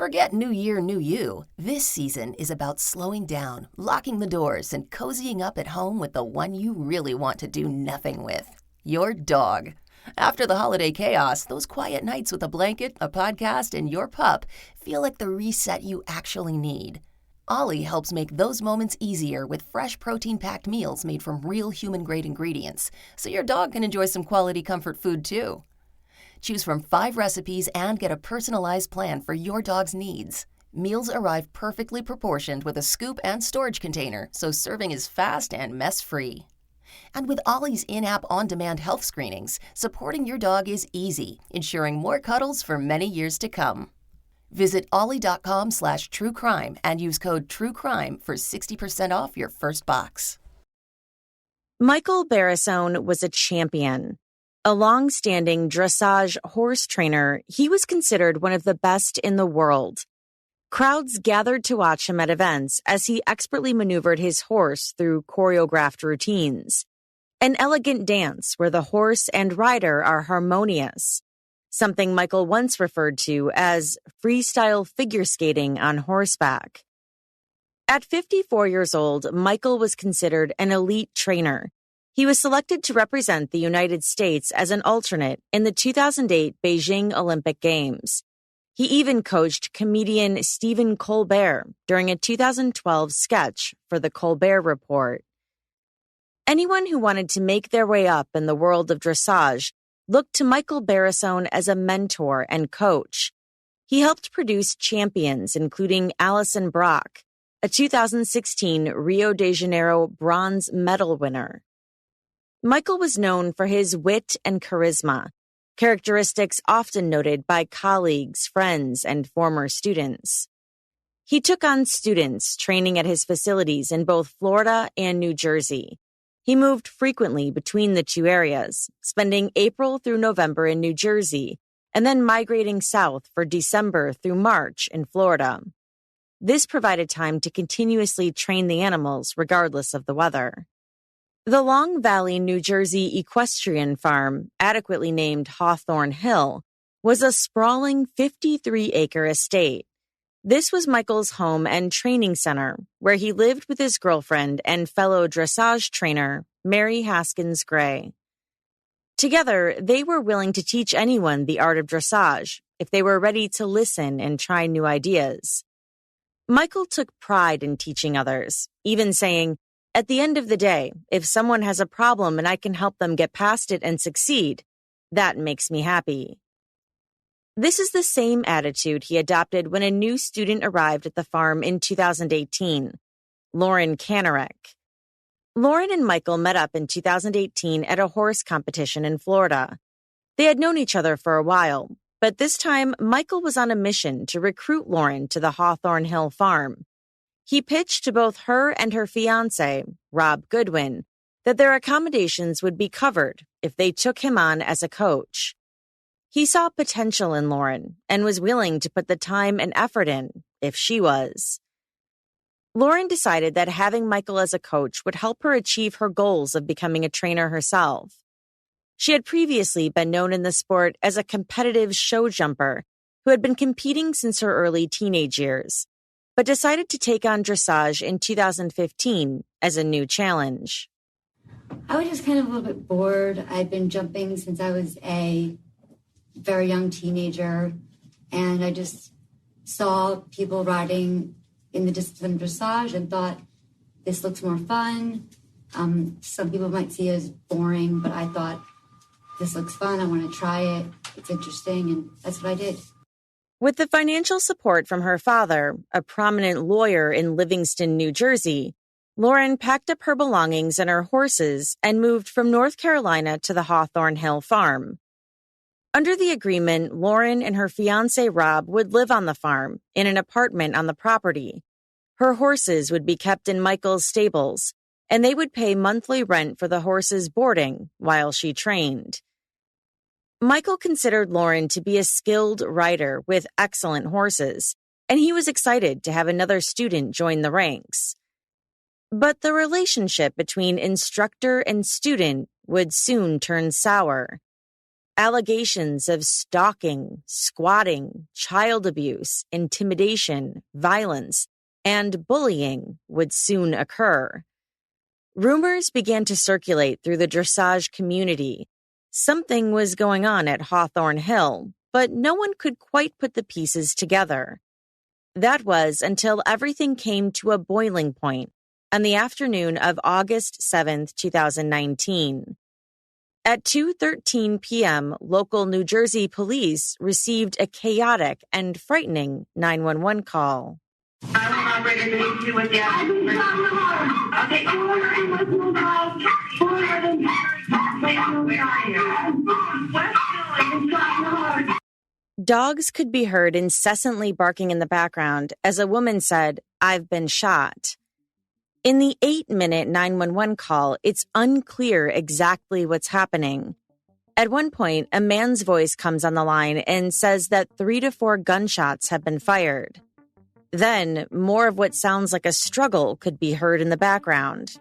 Forget New Year, New You. This season is about slowing down, locking the doors, and cozying up at home with the one you really want to do nothing with. Your dog. After the holiday chaos, those quiet nights with a blanket, a podcast, and your pup feel like the reset you actually need. Ollie helps make those moments easier with fresh protein-packed meals made from real human-grade ingredients, so your dog can enjoy some quality comfort food too. Choose from 5 recipes and get a personalized plan for your dog's needs. Meals arrive perfectly proportioned with a scoop and storage container, so serving is fast and mess-free. And with Ollie's in-app on-demand health screenings, supporting your dog is easy, ensuring more cuddles for many years to come. Visit ollie.com/truecrime and use code TRUECRIME for 60% off your first box. Michael Barisone was a champion. A long-standing dressage horse trainer, he was considered one of the best in the world. Crowds gathered to watch him at events as he expertly maneuvered his horse through choreographed routines. An elegant dance where the horse and rider are harmonious, something Michael once referred to as freestyle figure skating on horseback. At 54 years old, Michael was considered an elite trainer. He was selected to represent the United States as an alternate in the 2008 Beijing Olympic Games. He even coached comedian Stephen Colbert during a 2012 sketch for The Colbert Report. Anyone who wanted to make their way up in the world of dressage looked to Michael Barisone as a mentor and coach. He helped produce champions, including Alison Brock, a 2016 Rio de Janeiro bronze medal winner. Michael was known for his wit and charisma, characteristics often noted by colleagues, friends, and former students. He took on students training at his facilities in both Florida and New Jersey. He moved frequently between the two areas, spending April through November in New Jersey, and then migrating south for December through March in Florida. This provided time to continuously train the animals regardless of the weather. The Long Valley, New Jersey equestrian farm, adequately named Hawthorne Hill, was a sprawling 53-acre estate. This was Michael's home and training center, where he lived with his girlfriend and fellow dressage trainer, Mary Haskins Gray. Together, they were willing to teach anyone the art of dressage if they were ready to listen and try new ideas. Michael took pride in teaching others, even saying, "At the end of the day, if someone has a problem and I can help them get past it and succeed, that makes me happy." This is the same attitude he adopted when a new student arrived at the farm in 2018, Lauren Kanarek. Lauren and Michael met up in 2018 at a horse competition in Florida. They had known each other for a while, but this time Michael was on a mission to recruit Lauren to the Hawthorne Hill farm. He pitched to both her and her fiancé, Rob Goodwin, that their accommodations would be covered if they took him on as a coach. He saw potential in Lauren and was willing to put the time and effort in if she was. Lauren decided that having Michael as a coach would help her achieve her goals of becoming a trainer herself. She had previously been known in the sport as a competitive show jumper who had been competing since her early teenage years, but decided to take on dressage in 2015 as a new challenge. I was just kind of a little bit bored. I'd been jumping since I was a very young teenager, and I just saw people riding in the discipline of dressage and thought, this looks more fun. Some people might see it as boring, but I thought, this looks fun. I want to try it. It's interesting, and that's what I did. With the financial support from her father, a prominent lawyer in Livingston, New Jersey, Lauren packed up her belongings and her horses and moved from North Carolina to the Hawthorne Hill farm. Under the agreement, Lauren and her fiancé Rob would live on the farm in an apartment on the property. Her horses would be kept in Michael's stables, and they would pay monthly rent for the horses' boarding while she trained. Michael considered Lauren to be a skilled rider with excellent horses, and he was excited to have another student join the ranks. But the relationship between instructor and student would soon turn sour. Allegations of stalking, squatting, child abuse, intimidation, violence, and bullying would soon occur. Rumors began to circulate through the dressage community. Something was going on at Hawthorne Hill, but no one could quite put the pieces together. That was until everything came to a boiling point on the afternoon of August 7th, 2019. At 2:13 p.m., local New Jersey police received a chaotic and frightening 911 call. I will not regulate you with the Dogs could be heard incessantly barking in the background as a woman said, "I've been shot." In the 8-minute 911 call, it's unclear exactly what's happening. At one point, a man's voice comes on the line and says that 3 to 4 gunshots have been fired. Then, more of what sounds like a struggle could be heard in the background.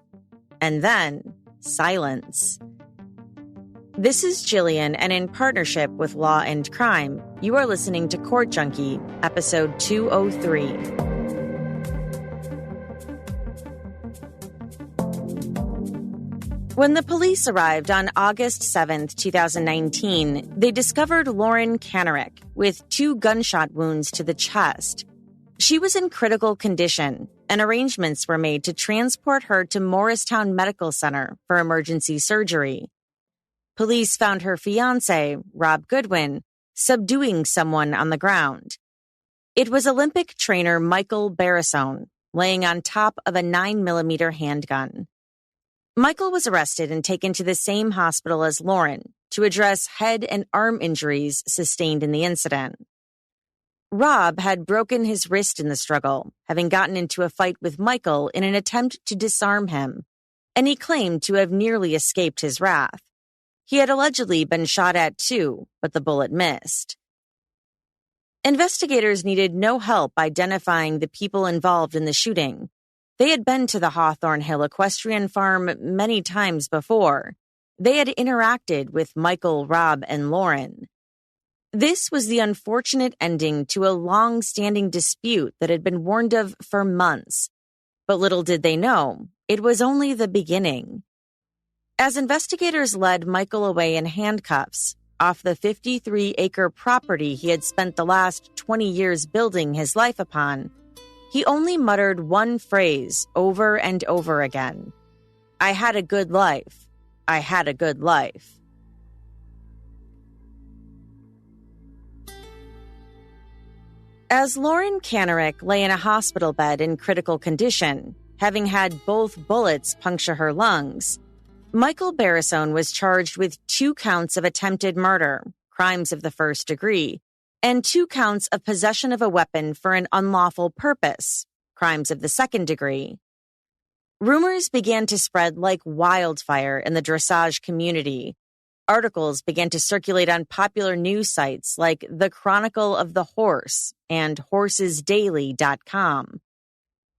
And then, silence. This is Jillian, and in partnership with Law and Crime, you are listening to Court Junkie, episode 203. When the police arrived on August 7th, 2019, they discovered Lauren Kanarick with 2 gunshot wounds to the chest. She was in critical condition, and arrangements were made to transport her to Morristown Medical Center for emergency surgery. Police found her fiancé, Rob Goodwin, subduing someone on the ground. It was Olympic trainer Michael Barisone, laying on top of a 9mm handgun. Michael was arrested and taken to the same hospital as Lauren to address head and arm injuries sustained in the incident. Rob had broken his wrist in the struggle, having gotten into a fight with Michael in an attempt to disarm him, and he claimed to have nearly escaped his wrath. He had allegedly been shot at too, but the bullet missed. Investigators needed no help identifying the people involved in the shooting. They had been to the Hawthorne Hill Equestrian Farm many times before. They had interacted with Michael, Rob, and Lauren. This was the unfortunate ending to a long-standing dispute that had been warned of for months. But little did they know, it was only the beginning. As investigators led Michael away in handcuffs, off the 53-acre property he had spent the last 20 years building his life upon, he only muttered one phrase over and over again. "I had a good life. I had a good life." As Lauren Kanarick lay in a hospital bed in critical condition, having had both bullets puncture her lungs, Michael Barisone was charged with 2 counts of attempted murder, crimes of the first degree, and 2 counts of possession of a weapon for an unlawful purpose, crimes of the second degree. Rumors began to spread like wildfire in the dressage community. Articles began to circulate on popular news sites like The Chronicle of the Horse and horsesdaily.com.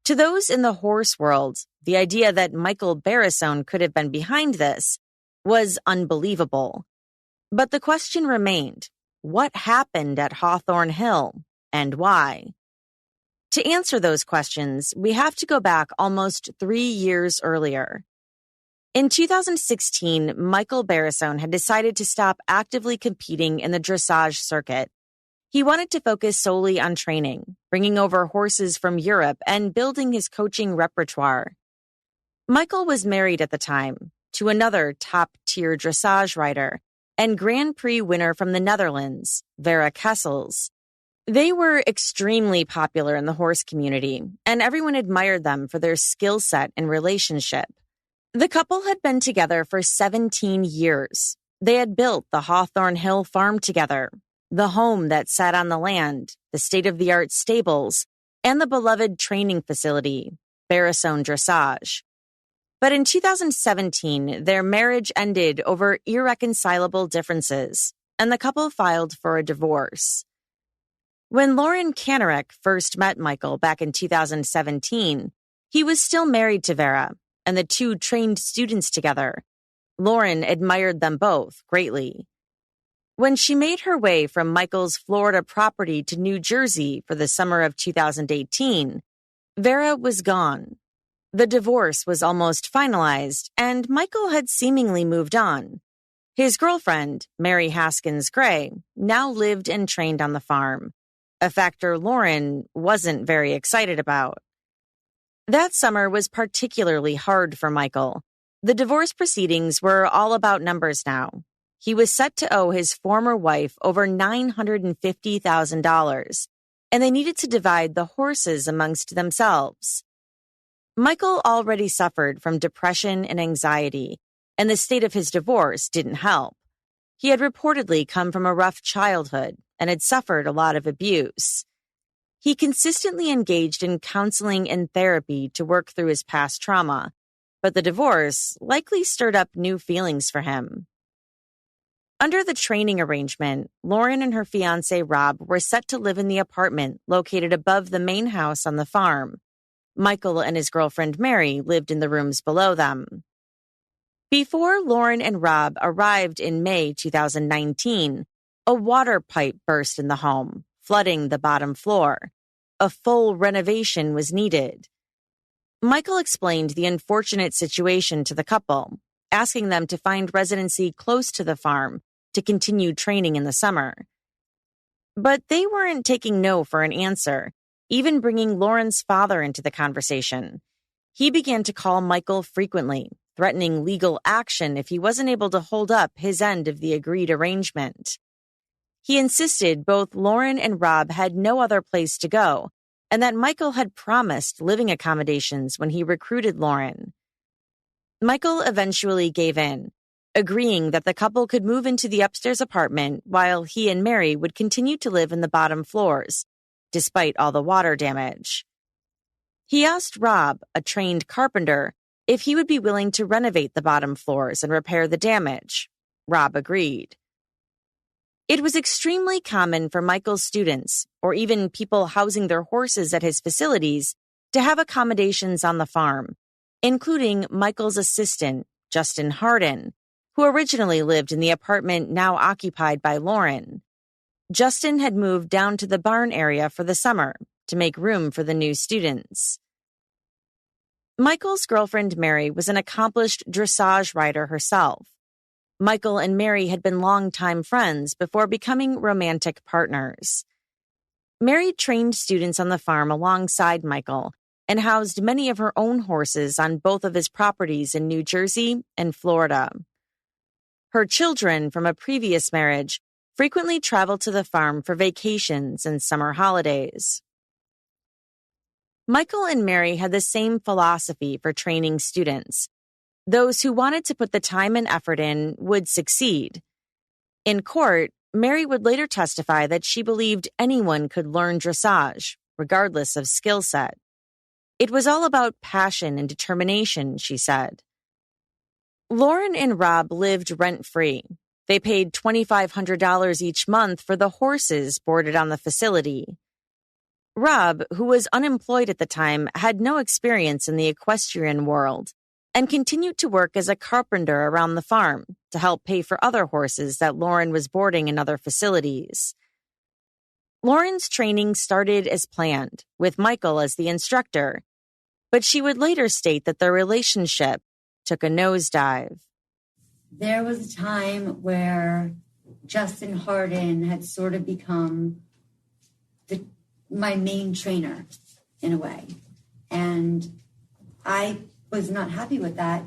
To those in the horse world, the idea that Michael Barisone could have been behind this was unbelievable. But the question remained, what happened at Hawthorne Hill and why? To answer those questions, we have to go back almost 3 years earlier. In 2016, Michael Barisone had decided to stop actively competing in the dressage circuit. He wanted to focus solely on training, bringing over horses from Europe and building his coaching repertoire. Michael was married at the time to another top-tier dressage rider and Grand Prix winner from the Netherlands, Vera Kessels. They were extremely popular in the horse community, and everyone admired them for their skill set and relationship. The couple had been together for 17 years. They had built the Hawthorne Hill farm together, the home that sat on the land, the state-of-the-art stables, and the beloved training facility, Barisone Dressage. But in 2017, their marriage ended over irreconcilable differences, and the couple filed for a divorce. When Lauren Kanarick first met Michael back in 2017, he was still married to Vera, and the 2 trained students together. Lauren admired them both greatly. When she made her way from Michael's Florida property to New Jersey for the summer of 2018, Vera was gone. The divorce was almost finalized, and Michael had seemingly moved on. His girlfriend, Mary Haskins Gray, now lived and trained on the farm, a factor Lauren wasn't very excited about. That summer was particularly hard for Michael. The divorce proceedings were all about numbers now. He was set to owe his former wife over $950,000, and they needed to divide the horses amongst themselves. Michael already suffered from depression and anxiety, and the state of his divorce didn't help. He had reportedly come from a rough childhood and had suffered a lot of abuse. He consistently engaged in counseling and therapy to work through his past trauma, but the divorce likely stirred up new feelings for him. Under the training arrangement, Lauren and her fiancé Rob were set to live in the apartment located above the main house on the farm. Michael and his girlfriend Mary lived in the rooms below them. Before Lauren and Rob arrived in May 2019, a water pipe burst in the home, flooding the bottom floor. A full renovation was needed. Michael explained the unfortunate situation to the couple, asking them to find residency close to the farm to continue training in the summer. But they weren't taking no for an answer, even bringing Lauren's father into the conversation. He began to call Michael frequently, threatening legal action if he wasn't able to hold up his end of the agreed arrangement. He insisted both Lauren and Rob had no other place to go, and that Michael had promised living accommodations when he recruited Lauren. Michael eventually gave in, agreeing that the couple could move into the upstairs apartment while he and Mary would continue to live in the bottom floors, despite all the water damage. He asked Rob, a trained carpenter, if he would be willing to renovate the bottom floors and repair the damage. Rob agreed. It was extremely common for Michael's students, or even people housing their horses at his facilities, to have accommodations on the farm, including Michael's assistant, Justin Hardin, who originally lived in the apartment now occupied by Lauren. Justin had moved down to the barn area for the summer to make room for the new students. Michael's girlfriend Mary was an accomplished dressage rider herself. Michael and Mary had been longtime friends before becoming romantic partners. Mary trained students on the farm alongside Michael and housed many of her own horses on both of his properties in New Jersey and Florida. Her children from a previous marriage frequently traveled to the farm for vacations and summer holidays. Michael and Mary had the same philosophy for training students. Those who wanted to put the time and effort in would succeed. In court, Mary would later testify that she believed anyone could learn dressage, regardless of skill set. It was all about passion and determination, she said. Lauren and Rob lived rent-free. They paid $2,500 each month for the horses boarded on the facility. Rob, who was unemployed at the time, had no experience in the equestrian world and continued to work as a carpenter around the farm to help pay for other horses that Lauren was boarding in other facilities. Lauren's training started as planned, with Michael as the instructor, but she would later state that their relationship took a nosedive. There was a time where Justin Hardin had sort of become my main trainer in a way. And I was not happy with that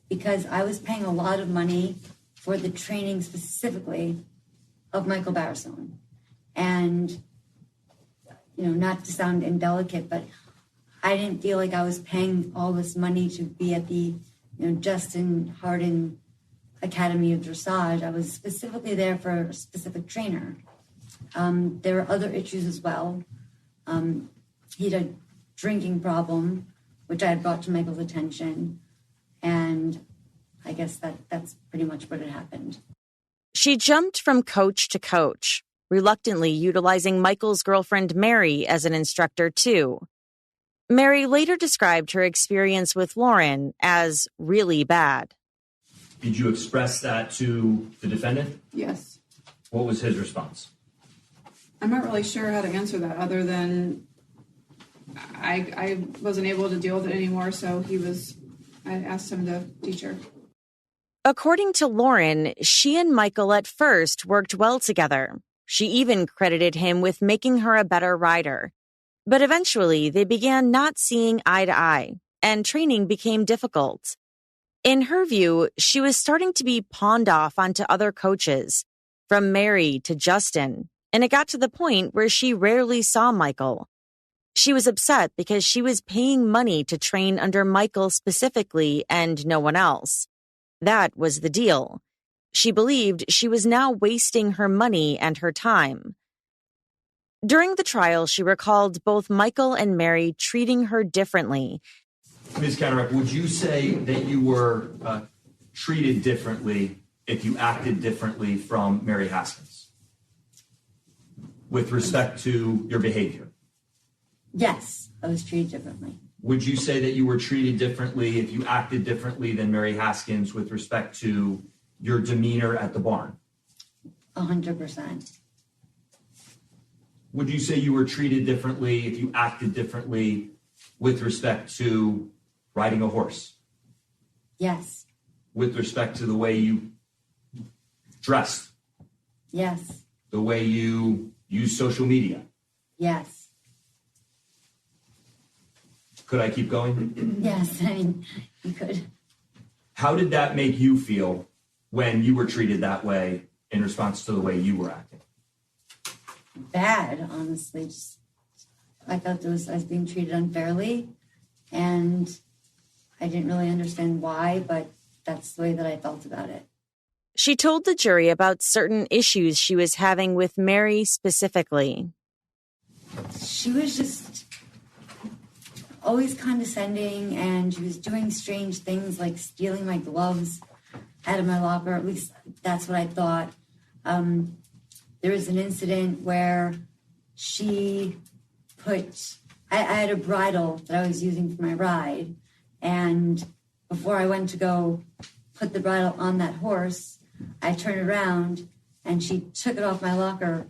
because I was paying a lot of money for the training specifically of Michael Barisone. And, not to sound indelicate, but I didn't feel like I was paying all this money to be at the Justin Hardin Academy of Dressage. I was specifically there for a specific trainer. There were other issues as well. He had a drinking problem, which I had brought to Michael's attention. And I guess that's pretty much what had happened. She jumped from coach to coach, reluctantly utilizing Michael's girlfriend Mary as an instructor too. Mary later described her experience with Lauren as really bad. Did you express that to the defendant? Yes. What was his response? I'm not really sure how to answer that other than I wasn't able to deal with it anymore, so I asked him to teach her. According to Lauren, she and Michael at first worked well together. She even credited him with making her a better rider. But eventually, they began not seeing eye to eye, and training became difficult. In her view, she was starting to be pawned off onto other coaches, from Mary to Justin, and it got to the point where she rarely saw Michael. She was upset because she was paying money to train under Michael specifically and no one else. That was the deal. She believed she was now wasting her money and her time. During the trial, she recalled both Michael and Mary treating her differently. Ms. Cataract, would you say that you were treated differently if you acted differently from Mary Haskins with respect to your behavior? Yes, I was treated differently. Would you say that you were treated differently if you acted differently than Mary Haskins with respect to your demeanor at the barn? 100%. Would you say you were treated differently if you acted differently with respect to riding a horse? Yes. With respect to the way you dressed? Yes. The way you use social media? Yes. Could I keep going? Yes, I mean, you could. How did that make you feel when you were treated that way in response to the way you were acting? Bad, honestly. I felt I was being treated unfairly, and I didn't really understand why, but that's the way that I felt about it. She told the jury about certain issues she was having with Mary specifically. She was just always condescending, and she was doing strange things like stealing my gloves out of my locker. At least that's what I thought. There was an incident where she put, I had a bridle that I was using for my ride, and before I went to go put the bridle on that horse, I turned around and she took it off my locker,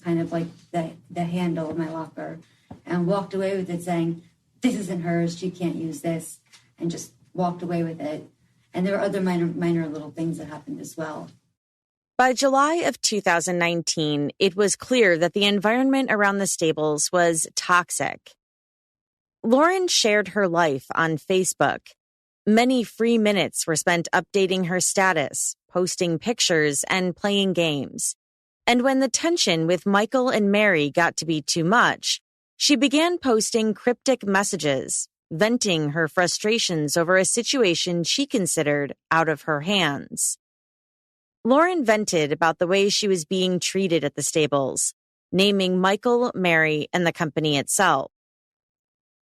kind of like the handle of my locker, and walked away with it saying, "This isn't hers, she can't use this," and just walked away with it. And there were other minor little things that happened as well. By July of 2019, it was clear that the environment around the stables was toxic. Lauren shared her life on Facebook. Many free minutes were spent updating her status, posting pictures, and playing games. And when the tension with Michael and Mary got to be too much, she began posting cryptic messages, venting her frustrations over a situation she considered out of her hands. Lauren vented about the way she was being treated at the stables, naming Michael, Mary, and the company itself.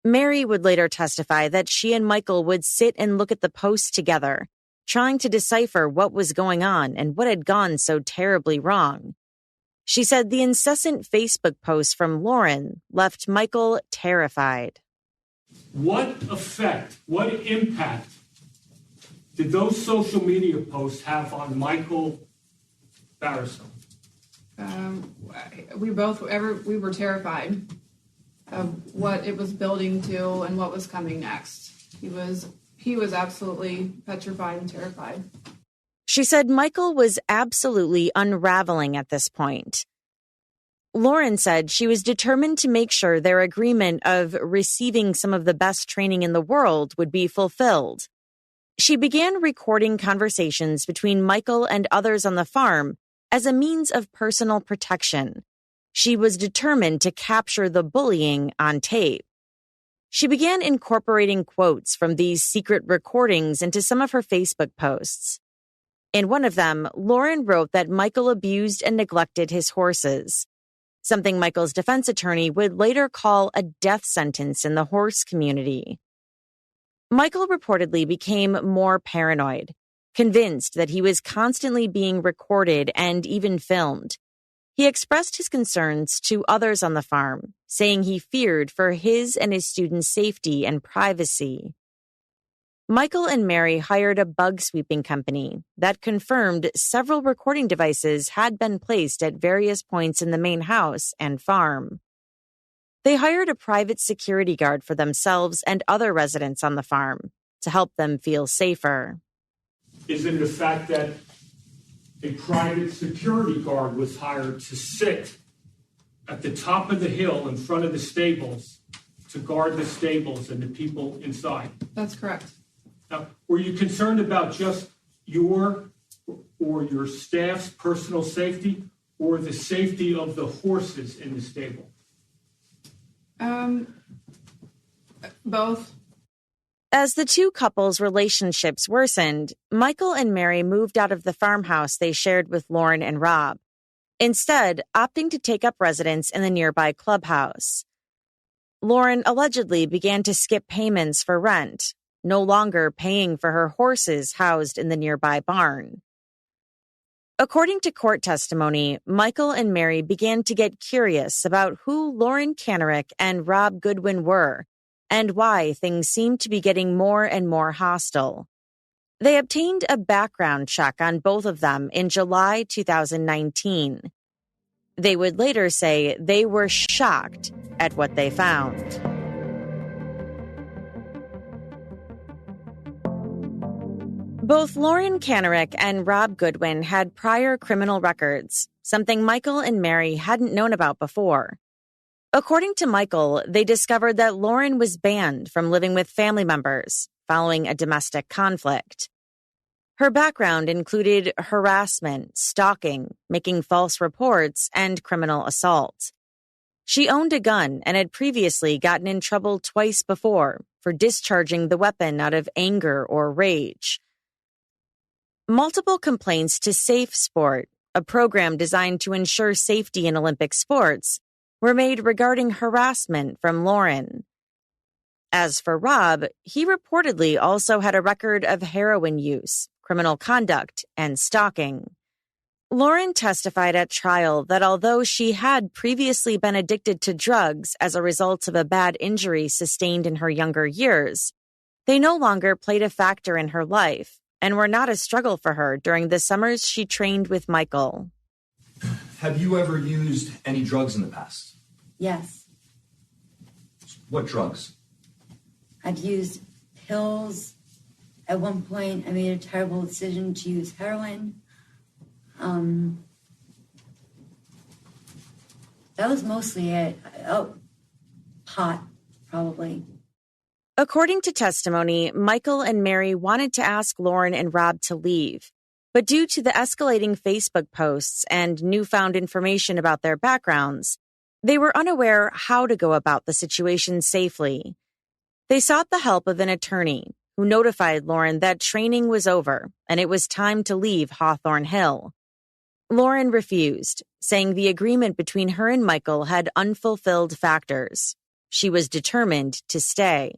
Mary would later testify that she and Michael would sit and look at the posts together, trying to decipher what was going on and what had gone so terribly wrong. She said the incessant Facebook posts from Lauren left Michael terrified. What effect, what impact did those social media posts have on Michael Barisone? We were terrified of what it was building to and what was coming next. He was absolutely petrified and terrified. She said Michael was absolutely unraveling at this point. Lauren said she was determined to make sure their agreement of receiving some of the best training in the world would be fulfilled. She began recording conversations between Michael and others on the farm as a means of personal protection. She was determined to capture the bullying on tape. She began incorporating quotes from these secret recordings into some of her Facebook posts. In one of them, Lauren wrote that Michael abused and neglected his horses, something Michael's defense attorney would later call a death sentence in the horse community. Michael reportedly became more paranoid, convinced that he was constantly being recorded and even filmed. He expressed his concerns to others on the farm, saying he feared for his and his students' safety and privacy. Michael and Mary hired a bug sweeping company that confirmed several recording devices had been placed at various points in the main house and farm. They hired a private security guard for themselves and other residents on the farm to help them feel safer. Is it the fact that a private security guard was hired to sit at the top of the hill in front of the stables to guard the stables and the people inside? That's correct. Now, were you concerned about just your or your staff's personal safety or the safety of the horses in the stable? Both. As the two couples' relationships worsened, Michael and Mary moved out of the farmhouse they shared with Lauren and Rob, instead opting to take up residence in the nearby clubhouse. Lauren allegedly began to skip payments for rent, no longer paying for her horses housed in the nearby barn. According to court testimony, Michael and Mary began to get curious about who Lauren Kanarek and Rob Goodwin were and why things seemed to be getting more and more hostile. They obtained a background check on both of them in July 2019. They would later say they were shocked at what they found. Both Lauren Kanarek and Rob Goodwin had prior criminal records, something Michael and Mary hadn't known about before. According to Michael, they discovered that Lauren was banned from living with family members following a domestic conflict. Her background included harassment, stalking, making false reports, and criminal assault. She owned a gun and had previously gotten in trouble twice before for discharging the weapon out of anger or rage. Multiple complaints to Safe Sport, a program designed to ensure safety in Olympic sports, were made regarding harassment from Lauren. As for Rob, he reportedly also had a record of heroin use, criminal conduct, and stalking. Lauren testified at trial that although she had previously been addicted to drugs as a result of a bad injury sustained in her younger years, they no longer played a factor in her life and were not a struggle for her during the summers she trained with Michael. Have you ever used any drugs in the past? Yes. What drugs? I've used pills. At one point, I made a terrible decision to use heroin. That was mostly it. Oh, pot, probably. According to testimony, Michael and Mary wanted to ask Lauren and Rob to leave, but due to the escalating Facebook posts and newfound information about their backgrounds, they were unaware how to go about the situation safely. They sought the help of an attorney who notified Lauren that training was over and it was time to leave Hawthorne Hill. Lauren refused, saying the agreement between her and Michael had unfulfilled factors. She was determined to stay.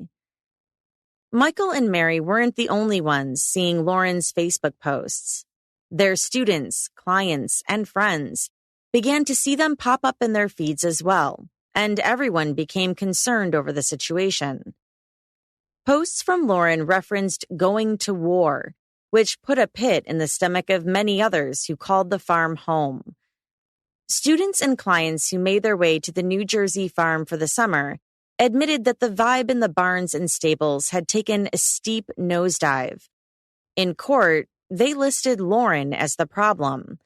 Michael and Mary weren't the only ones seeing Lauren's Facebook posts. Their students, clients, and friends began to see them pop up in their feeds as well, and everyone became concerned over the situation. Posts from Lauren referenced going to war, which put a pit in the stomach of many others who called the farm home. Students and clients who made their way to the New Jersey farm for the summer admitted that the vibe in the barns and stables had taken a steep nosedive. In court, they listed Lauren as the problem.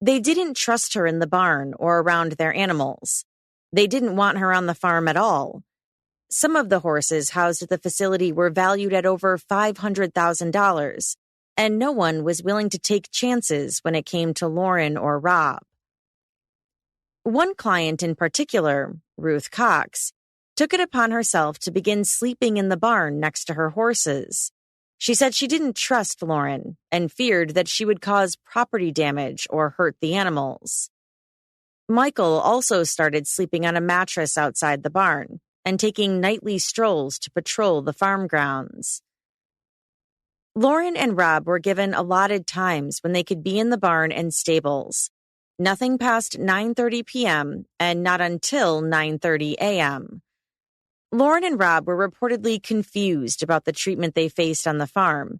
They didn't trust her in the barn or around their animals. They didn't want her on the farm at all. Some of the horses housed at the facility were valued at over $500,000, and no one was willing to take chances when it came to Lauren or Rob. One client in particular, Ruth Cox, took it upon herself to begin sleeping in the barn next to her horses. She said she didn't trust Lauren and feared that she would cause property damage or hurt the animals. Michael also started sleeping on a mattress outside the barn and taking nightly strolls to patrol the farm grounds. Lauren and Rob were given allotted times when they could be in the barn and stables, nothing past 9:30 p.m. and not until 9:30 a.m. Lauren and Rob were reportedly confused about the treatment they faced on the farm.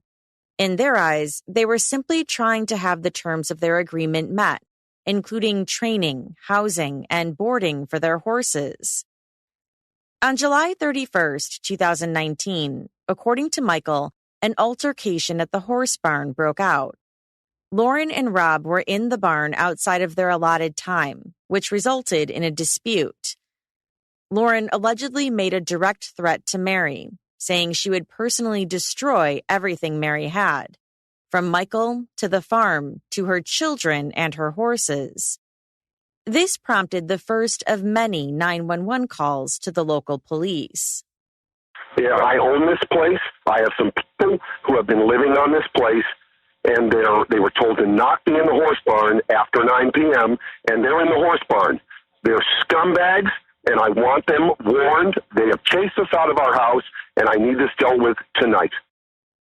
In their eyes, they were simply trying to have the terms of their agreement met, including training, housing, and boarding for their horses. On July 31st, 2019, according to Michael, an altercation at the horse barn broke out. Lauren and Rob were in the barn outside of their allotted time, which resulted in a dispute. Lauren allegedly made a direct threat to Mary, saying she would personally destroy everything Mary had, from Michael to the farm to her children and her horses. This prompted the first of many 911 calls to the local police. Yeah, I own this place. I have some people who have been living on this place, and they were told to not be in the horse barn after 9 p.m., and they're in the horse barn. They're scumbags, and I want them warned. They have chased us out of our house, and I need this dealt with tonight.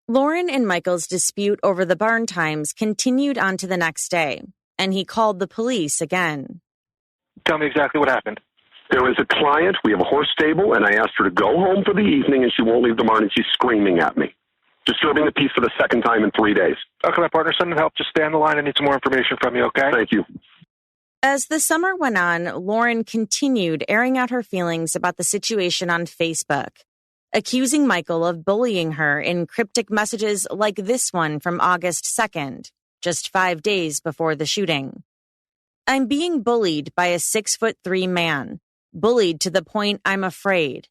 Lauren and Michael's dispute over the barn times continued on to the next day, and he called the police again. Tell me exactly what happened. There is a client. We have a horse stable, and I asked her to go home for the evening, and she won't leave the barn, and she's screaming at me, disturbing the peace for the second time in 3 days. Okay, my partner, send help. Just stay on the line. I need some more information from you, okay? Thank you. As the summer went on, Lauren continued airing out her feelings about the situation on Facebook, accusing Michael of bullying her in cryptic messages like this one from August 2nd, just 5 days before the shooting. I'm being bullied by a 6'3" man, bullied to the point I'm afraid.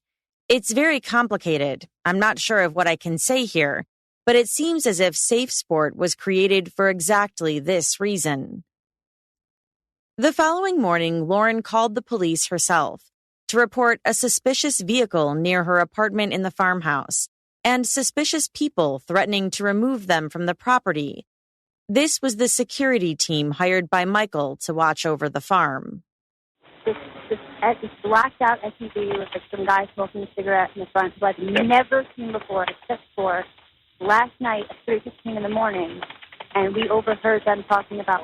It's very complicated. I'm not sure of what I can say here, but it seems as if Safe Sport was created for exactly this reason. The following morning, Lauren called the police herself to report a suspicious vehicle near her apartment in the farmhouse and suspicious people threatening to remove them from the property. This was the security team hired by Michael to watch over the farm. This blacked out SUV with some guy smoking a cigarette in the front who I've never seen before, except for last night at 3:15 in the morning, and we overheard them talking about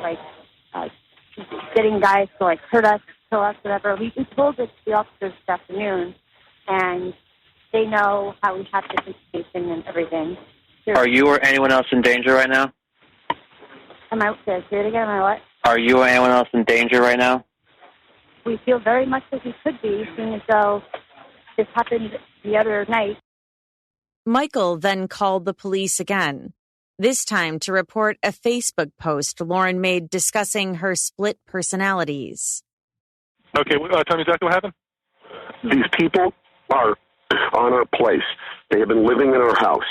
getting guys to hurt us, kill us, whatever. We told this to the officers this afternoon, and they know how we have this information and everything. Are you or anyone else in danger right now? Say it again, am I what? Are you or anyone else in danger right now? We feel very much like we could be, seeing as though this happened the other night. Michael then called the police again, this time to report a Facebook post Lauren made discussing her split personalities. Okay, tell me exactly what happened. These people are on our place. They have been living in our house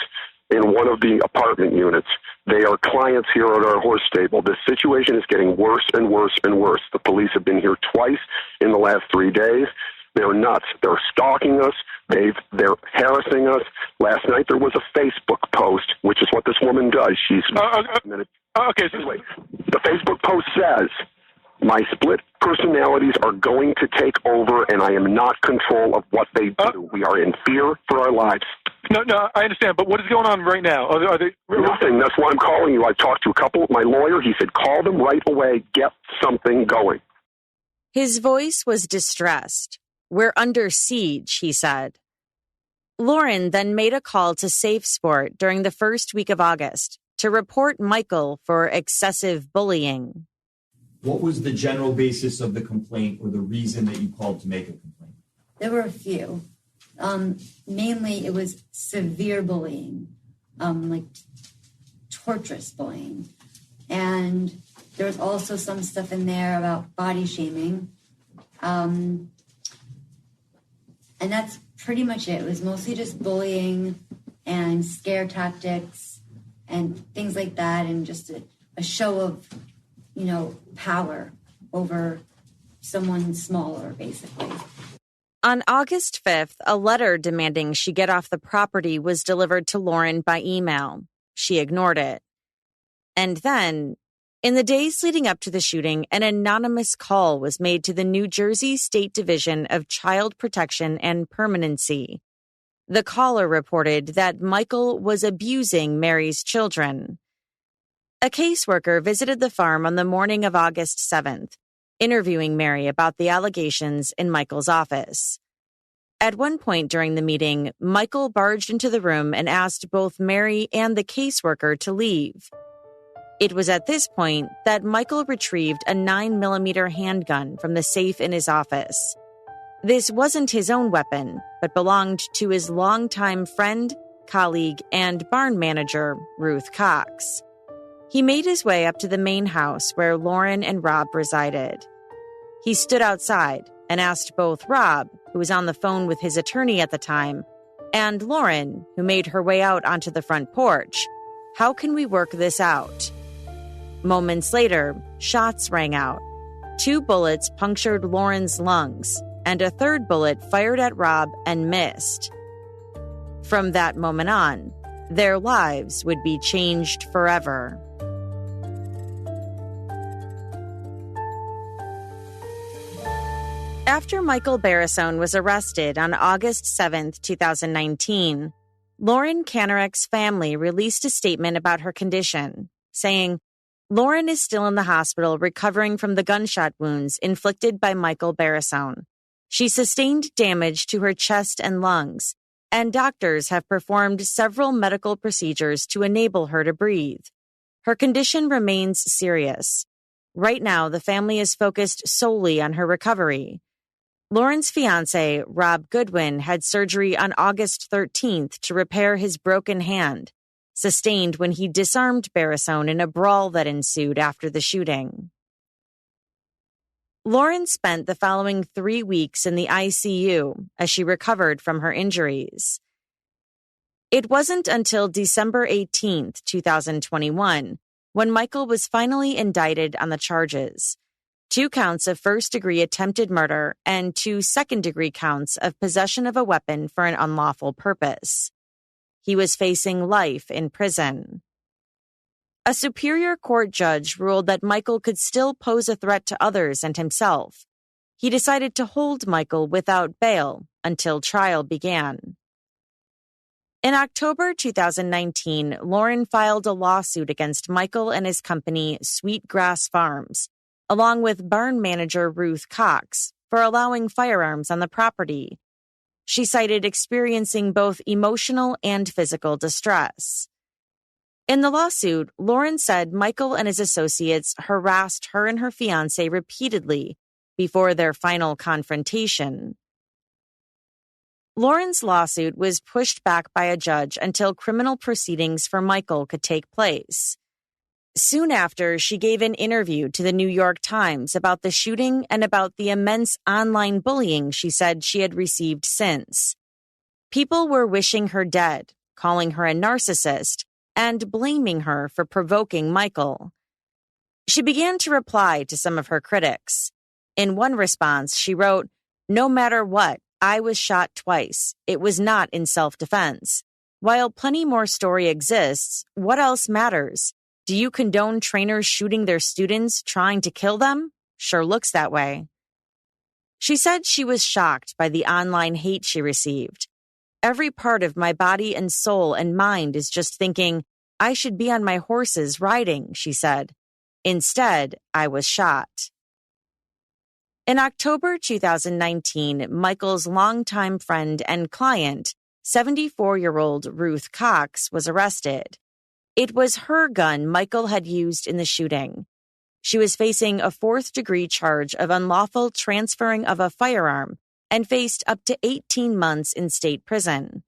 in one of the apartment units. They are clients here at our horse stable. This situation is getting worse and worse and worse. The police have been here twice in the last 3 days. They're nuts. They're stalking us. They're harassing us. Last night there was a Facebook post, which is what this woman does. She's okay. Anyway, the Facebook post says, "My split personalities are going to take over, and I am not control of what they do. We are in fear for our lives." No, I understand, but what is going on right now? Are they... Nothing. That's why I'm calling you. I talked to a couple of my lawyer. He said, call them right away. Get something going. His voice was distressed. We're under siege, he said. Lauren then made a call to Safe Sport during the first week of August to report Michael for excessive bullying. What was the general basis of the complaint or the reason that you called to make a complaint? There were a few. Mainly it was severe bullying, like torturous bullying. And there was also some stuff in there about body shaming. And that's pretty much it. It was mostly just bullying and scare tactics and things like that, and just a show of, power over someone smaller, basically. On August 5th, a letter demanding she get off the property was delivered to Lauren by email. She ignored it. And then, in the days leading up to the shooting, an anonymous call was made to the New Jersey State Division of Child Protection and Permanency. The caller reported that Michael was abusing Mary's children. A caseworker visited the farm on the morning of August 7th, interviewing Mary about the allegations in Michael's office. At one point during the meeting, Michael barged into the room and asked both Mary and the caseworker to leave. It was at this point that Michael retrieved a 9mm handgun from the safe in his office. This wasn't his own weapon, but belonged to his longtime friend, colleague, and barn manager, Ruth Cox. He made his way up to the main house where Lauren and Rob resided. He stood outside and asked both Rob, who was on the phone with his attorney at the time, and Lauren, who made her way out onto the front porch, "How can we work this out?" Moments later, shots rang out. 2 bullets punctured Lauren's lungs, and a third bullet fired at Rob and missed. From that moment on, their lives would be changed forever. After Michael Barisone was arrested on August 7, 2019, Lauren Kanarik's family released a statement about her condition, saying, "Lauren is still in the hospital recovering from the gunshot wounds inflicted by Michael Barisone. She sustained damage to her chest and lungs, and doctors have performed several medical procedures to enable her to breathe. Her condition remains serious. Right now, the family is focused solely on her recovery." Lauren's fiancé, Rob Goodwin, had surgery on August 13th to repair his broken hand, sustained when he disarmed Barisone in a brawl that ensued after the shooting. Lauren spent the following 3 weeks in the ICU as she recovered from her injuries. It wasn't until December 18th, 2021, when Michael was finally indicted on the charges: 2 counts of first-degree attempted murder and 2 second-degree counts of possession of a weapon for an unlawful purpose. He was facing life in prison. A Superior Court judge ruled that Michael could still pose a threat to others and himself. He decided to hold Michael without bail until trial began. In October 2019, Lauren filed a lawsuit against Michael and his company, Sweetgrass Farms, along with barn manager Ruth Cox, for allowing firearms on the property. She cited experiencing both emotional and physical distress. In the lawsuit, Lauren said Michael and his associates harassed her and her fiancé repeatedly before their final confrontation. Lauren's lawsuit was pushed back by a judge until criminal proceedings for Michael could take place. Soon after, she gave an interview to the New York Times about the shooting and about the immense online bullying she said she had received since. People were wishing her dead, calling her a narcissist, and blaming her for provoking Michael. She began to reply to some of her critics. In one response, she wrote, "No matter what, I was shot twice. It was not in self-defense. While plenty more story exists, what else matters? Do you condone trainers shooting their students, trying to kill them? Sure looks that way." She said she was shocked by the online hate she received. "Every part of my body and soul and mind is just thinking, I should be on my horses riding," she said. "Instead, I was shot." In October 2019, Michael's longtime friend and client, 74-year-old Ruth Cox, was arrested. It was her gun Michael had used in the shooting. She was facing a 4th-degree charge of unlawful transferring of a firearm and faced up to 18 months in state prison.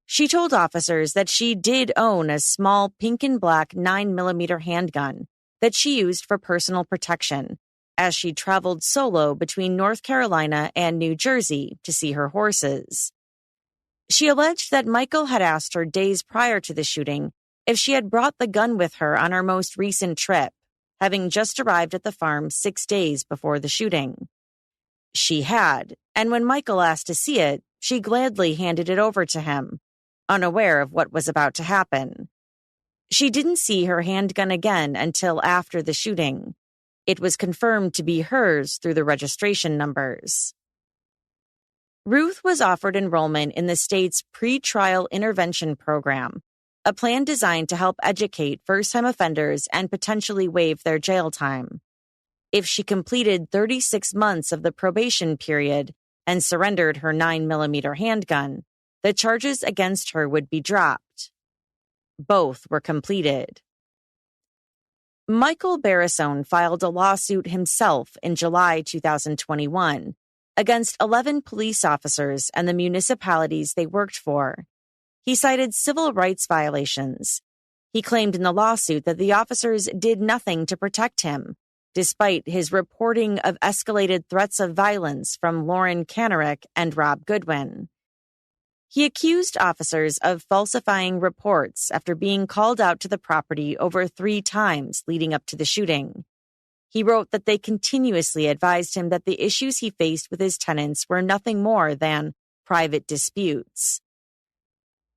She told officers that she did own a small pink and black 9mm handgun that she used for personal protection as she traveled solo between North Carolina and New Jersey to see her horses. She alleged that Michael had asked her days prior to the shooting if she had brought the gun with her on her most recent trip, having just arrived at the farm 6 days before the shooting. She had, and when Michael asked to see it, she gladly handed it over to him, unaware of what was about to happen. She didn't see her handgun again until after the shooting. It was confirmed to be hers through the registration numbers. Ruth was offered enrollment in the state's pretrial intervention program, a plan designed to help educate first-time offenders and potentially waive their jail time. If she completed 36 months of the probation period, and surrendered her 9mm handgun, the charges against her would be dropped. Both were completed. Michael Barisone filed a lawsuit himself in July 2021 against 11 police officers and the municipalities they worked for. He cited civil rights violations. He claimed in the lawsuit that the officers did nothing to protect him, despite his reporting of escalated threats of violence from Lauren Kanarek and Rob Goodwin. He accused officers of falsifying reports after being called out to the property over 3 times leading up to the shooting. He wrote that they continuously advised him that the issues he faced with his tenants were nothing more than private disputes.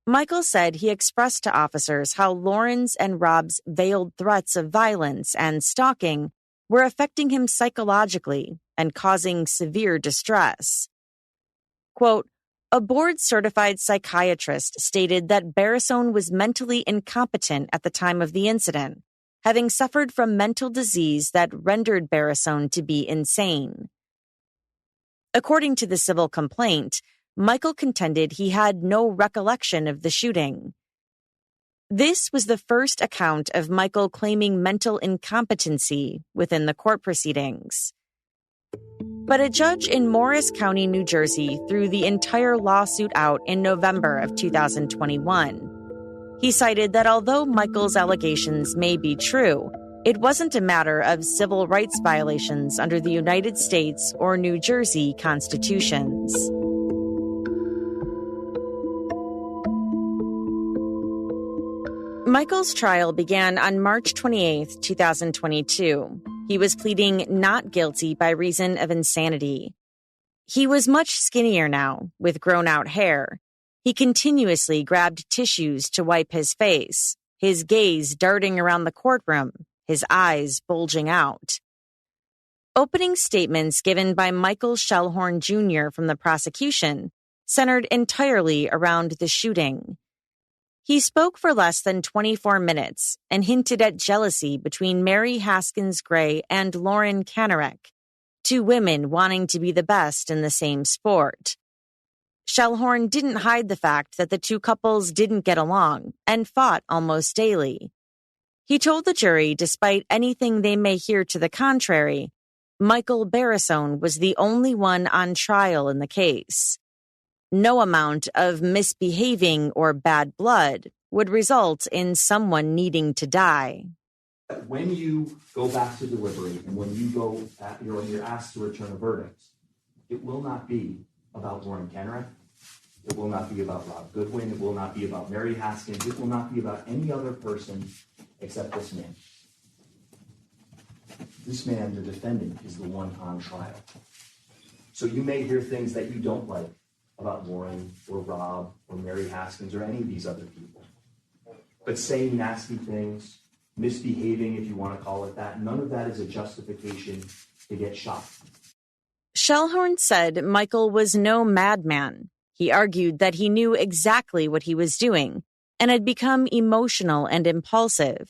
Michael said he expressed to officers how Lauren's and Rob's veiled threats of violence and stalking were affecting him psychologically and causing severe distress. Quote, a board-certified psychiatrist stated that Barisone was mentally incompetent at the time of the incident, having suffered from mental disease that rendered Barisone to be insane. According to the civil complaint, Michael contended he had no recollection of the shooting. This was the first account of Michael claiming mental incompetency within the court proceedings. But a judge in Morris County, New Jersey, threw the entire lawsuit out in November of 2021. He cited that although Michael's allegations may be true, it wasn't a matter of civil rights violations under the United States or New Jersey constitutions. Michael's trial began on March 28, 2022. He was pleading not guilty by reason of insanity. He was much skinnier now, with grown-out hair. He continuously grabbed tissues to wipe his face, his gaze darting around the courtroom, his eyes bulging out. Opening statements given by Michael Schellhorn Jr. from the prosecution centered entirely around the shooting. He spoke for less than 24 minutes and hinted at jealousy between Mary Haskins Gray and Lauren Kanarek, 2 women wanting to be the best in the same sport. Schellhorn didn't hide the fact that the 2 couples didn't get along and fought almost daily. He told the jury, despite anything they may hear to the contrary, Michael Barisone was the only one on trial in the case. No amount of misbehaving or bad blood would result in someone needing to die. When you go back to deliberate and when you go you're asked to return a verdict, it will not be about Lauren Kanarek. It will not be about Rob Goodwin. It will not be about Mary Haskins. It will not be about any other person except this man. This man, the defendant, is the one on trial. So you may hear things that you don't like about Lauren or Rob or Mary Haskins or any of these other people. But saying nasty things, misbehaving, if you want to call it that, none of that is a justification to get shot. Schellhorn said Michael was no madman. He argued that he knew exactly what he was doing and had become emotional and impulsive.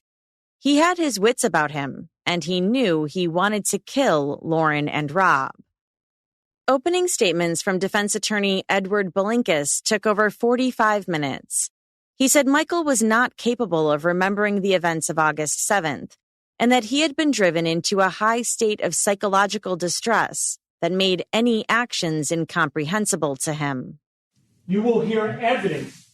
He had his wits about him, and he knew he wanted to kill Lauren and Rob. Opening statements from defense attorney Edward Belinkus took over 45 minutes. He said Michael was not capable of remembering the events of August 7th, and that he had been driven into a high state of psychological distress that made any actions incomprehensible to him. You will hear evidence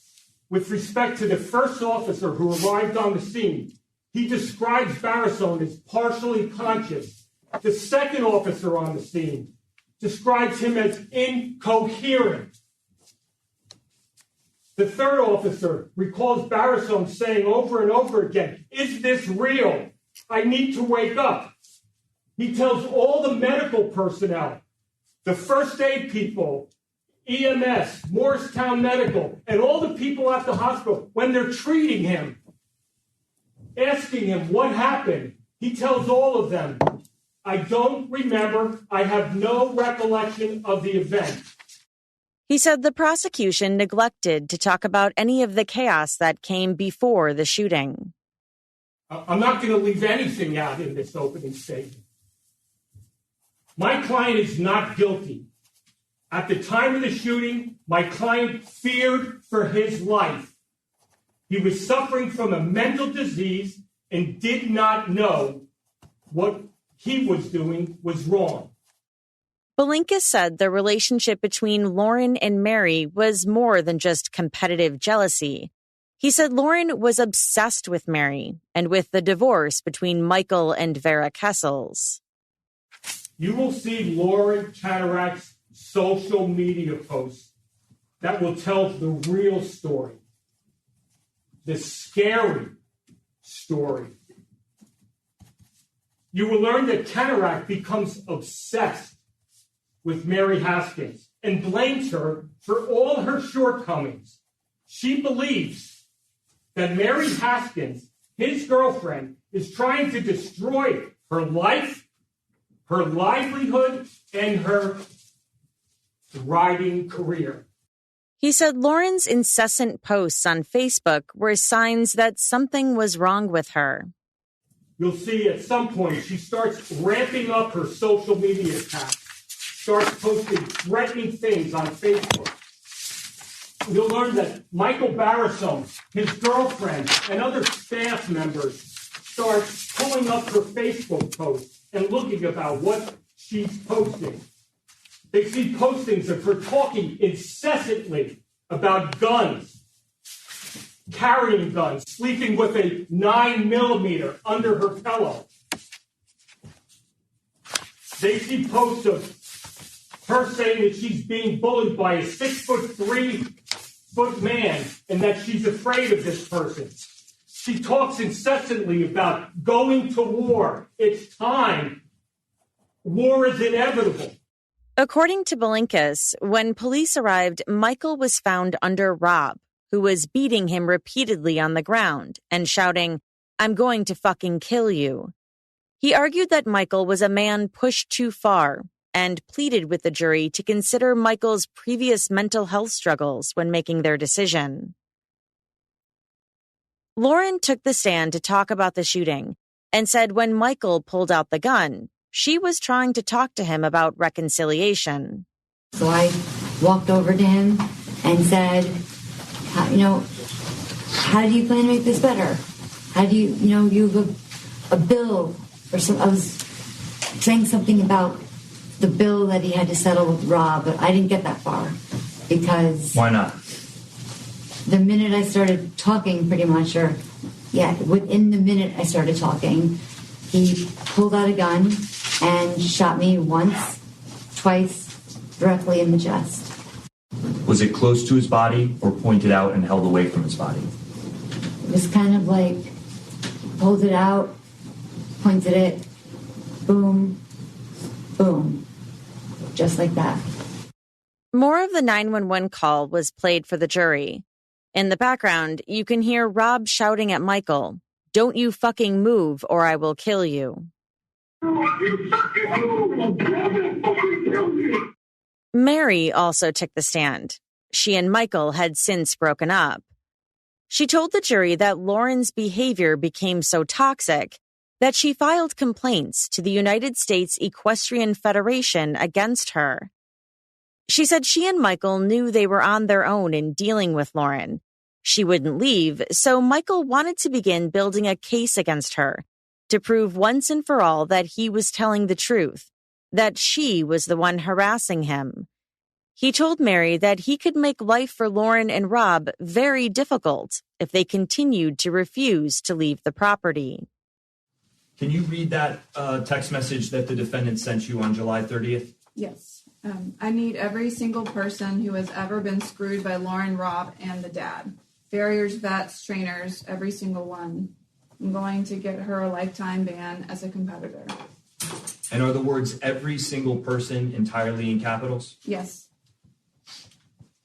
with respect to the first officer who arrived on the scene. He describes Barisone as partially conscious. The second officer on the scene describes him as incoherent. The third officer recalls Barisone saying over and over again, "Is this real? I need to wake up." He tells all the medical personnel, the first aid people, EMS, Morristown Medical, and all the people at the hospital, when they're treating him, asking him what happened, he tells all of them, "I don't remember. I have no recollection of the event." He said the prosecution neglected to talk about any of the chaos that came before the shooting. I'm not going to leave anything out in this opening statement. My client is not guilty. At the time of the shooting, my client feared for his life. He was suffering from a mental disease and did not know what he was doing was wrong. Balinka said the relationship between Lauren and Mary was more than just competitive jealousy. He said Lauren was obsessed with Mary and with the divorce between Michael and Vera Kessels. You will see Lauren Cataract's social media posts that will tell the real story, the scary story. You will learn that Cataract becomes obsessed with Mary Haskins and blames her for all her shortcomings. She believes that Mary Haskins, his girlfriend, is trying to destroy her life, her livelihood, and her riding career. He said Lauren's incessant posts on Facebook were signs that something was wrong with her. You'll see at some point she starts ramping up her social media account, starts posting threatening things on Facebook. You'll learn that Michael Barisone, his girlfriend, and other staff members start pulling up her Facebook posts and looking about what she's posting. They see postings of her talking incessantly about guns, carrying guns, sleeping with a 9mm under her pillow. They see posts of her saying that she's being bullied by a 6'3" man and that she's afraid of this person. She talks incessantly about going to war. It's time. War is inevitable. According to Balinkas, when police arrived, Michael was found under Rob, who was beating him repeatedly on the ground and shouting, "I'm going to fucking kill you." He argued that Michael was a man pushed too far and pleaded with the jury to consider Michael's previous mental health struggles when making their decision. Lauren took the stand to talk about the shooting and said when Michael pulled out the gun, she was trying to talk to him about reconciliation. So I walked over to him and said, how do you plan to make this better? How do you have a bill or something? I was saying something about the bill that he had to settle with Rob, but I didn't get that far because... Why not? The minute I started talking, within the minute I started talking, he pulled out a gun and shot me once, twice, directly in the chest. Was it close to his body or pointed out and held away from his body? It was kind of like, pulled it out, pointed it, boom, boom, just like that. More of the 911 call was played for the jury. In the background, you can hear Rob shouting at Michael, "Don't you fucking move or I will kill you." Mary also took the stand. She and Michael had since broken up. She told the jury that Lauren's behavior became so toxic that she filed complaints to the United States Equestrian Federation against her. She said she and Michael knew they were on their own in dealing with Lauren. She wouldn't leave, so Michael wanted to begin building a case against her to prove once and for all that he was telling the truth, that she was the one harassing him. He told Mary that he could make life for Lauren and Rob very difficult if they continued to refuse to leave the property. Can you read that text message that the defendant sent you on July 30th? Yes. I need every single person who has ever been screwed by Lauren, Rob, and the dad. Farriers, vets, trainers, every single one. I'm going to get her a lifetime ban as a competitor. And are the words "every single person" entirely in capitals? Yes.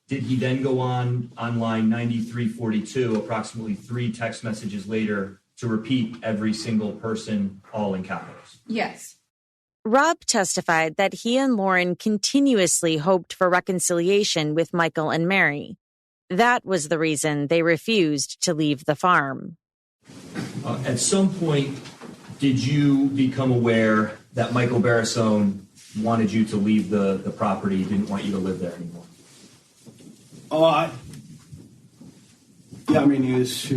Did he then go on line 9342, approximately 3 text messages later, to repeat "every single person," all in capitals? Yes. Rob testified that he and Lauren continuously hoped for reconciliation with Michael and Mary. That was the reason they refused to leave the farm. At some point, did you become aware that Michael Barisone wanted you to leave the property, didn't want you to live there anymore? Yeah, I mean, he was